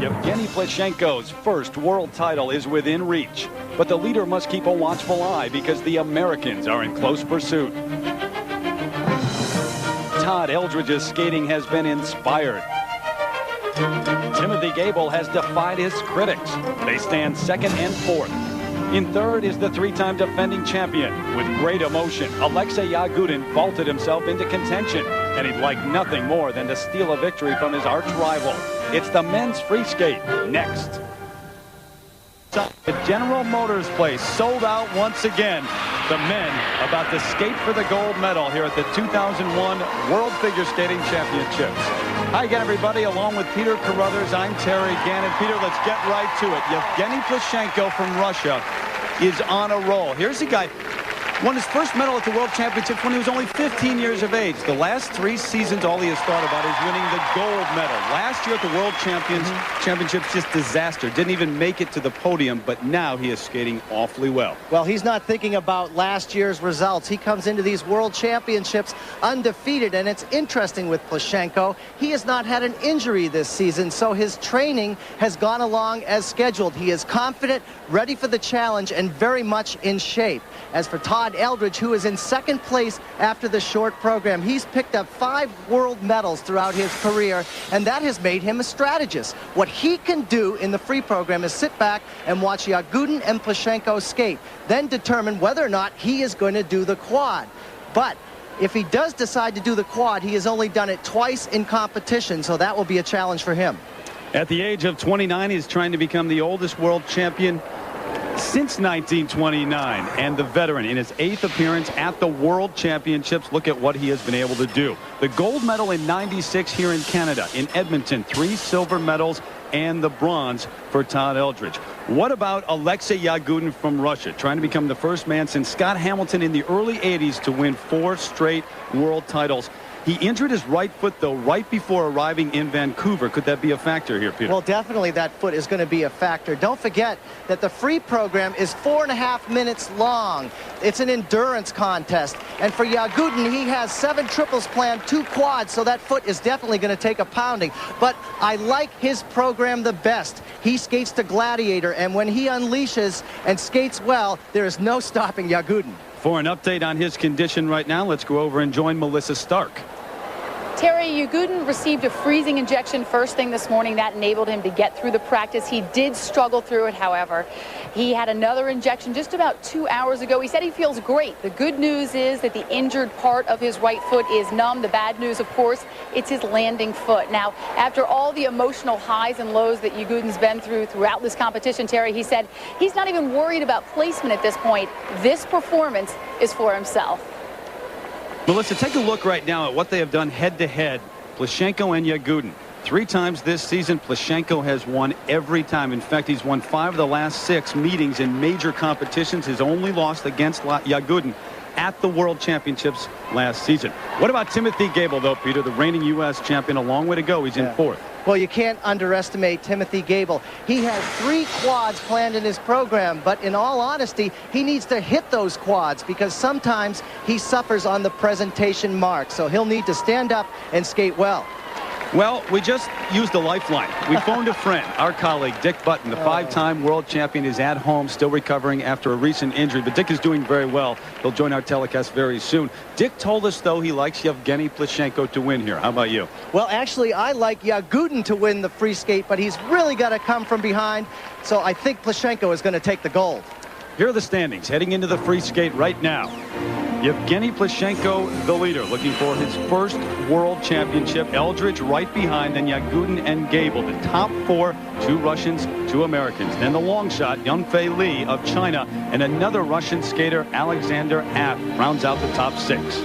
Yevgeny Plushenko's first world title is within reach, but the leader must keep a watchful eye because the Americans are in close pursuit. Todd Eldridge's skating has been inspired. Timothy Gable has defied his critics. They stand second and fourth. In third is the three-time defending champion. With great emotion, Alexei Yagudin vaulted himself into contention, and he'd like nothing more than to steal a victory from his arch-rival. It's the men's free skate next. The General Motors place sold out once again. The men about to skate for the gold medal here at the 2001 World Figure Skating Championships. Hi again, everybody. Along with Peter Carruthers, I'm Terry Gannon. Peter, let's get right to it. Yevgeny Plushenko from Russia is on a roll. Here's a guy won his first medal at the World Championships when he was only 15 years of age. The last 3 seasons, all he has thought about is winning the gold medal. Last year at the World Championships, just disaster. Didn't even make it to the podium, but now he is skating awfully well. Well, he's not thinking about last year's results. He comes into these World Championships undefeated, and it's interesting with Plushenko. He has not had an injury this season, so his training has gone along as scheduled. He is confident, ready for the challenge, and very much in shape. As for Todd Eldridge, who is in second place after the short program, he's picked up 5 world medals throughout his career, and that has made him a strategist. What he can do in the free program is sit back and watch Yagudin and Plushenko skate, then determine whether or not he is going to do the quad. But if he does decide to do the quad, he has only done it twice in competition, so that will be a challenge for him. At the age of 29, he's trying to become the oldest world champion since 1929, and the veteran in his 8th appearance at the World Championships. Look at what he has been able to do. The gold medal in '96 here in Canada. In Edmonton, 3 silver medals and the bronze for Todd Eldridge. What about Alexei Yagudin from Russia, trying to become the first man since Scott Hamilton in the early 80s to win 4 straight world titles? He injured his right foot, though, right before arriving in Vancouver. Could that be a factor here, Peter? Well, definitely that foot is going to be a factor. Don't forget that the free program is 4.5 minutes long. It's an endurance contest. And for Yagudin, he has 7 triples planned, 2 quads, so that foot is definitely going to take a pounding. But I like his program the best. He skates to Gladiator, and when he unleashes and skates well, there is no stopping Yagudin. For an update on his condition right now, let's go over and join Melissa Stark. Terry, Yagudin received a freezing injection first thing this morning. That enabled him to get through the practice. He did struggle through it, however. He had another injection just about 2 hours ago. He said he feels great. The good news is that the injured part of his right foot is numb. The bad news, of course, it's his landing foot. Now, after all the emotional highs and lows that Yagudin's been throughout this competition, Terry, he said he's not even worried about placement at this point. This performance is for himself. Melissa, take a look right now at what they have done head-to-head, Plushenko and Yagudin. 3 times this season, Plushenko has won every time. In fact, he's won 5 of the last 6 meetings in major competitions. His only loss against Yagudin at the World Championships last season. What about Timothy Gable, though, Peter, the reigning U.S. champion? A long way to go. He's in 4th. Well, you can't underestimate Timothy Gable. He has 3 quads planned in his program, but in all honesty, he needs to hit those quads because sometimes he suffers on the presentation mark. So he'll need to stand up and skate well. Well, we just used a lifeline. We phoned a friend. Our colleague, Dick Button, the 5-time world champion, is at home, still recovering after a recent injury. But Dick is doing very well. He'll join our telecast very soon. Dick told us, though, he likes Yevgeny Plushenko to win here. How about you? Well, actually, I like Yagudin to win the free skate, but he's really got to come from behind. So I think Plushenko is going to take the gold. Here are the standings heading into the free skate right now. Yevgeny Plushenko, the leader, looking for his first world championship. Eldridge right behind, then Yagudin and Gable. The top 4, 2 Russians, 2 Americans. Then the long shot, Yunfei Li of China, and another Russian skater, Alexander App, rounds out the top 6.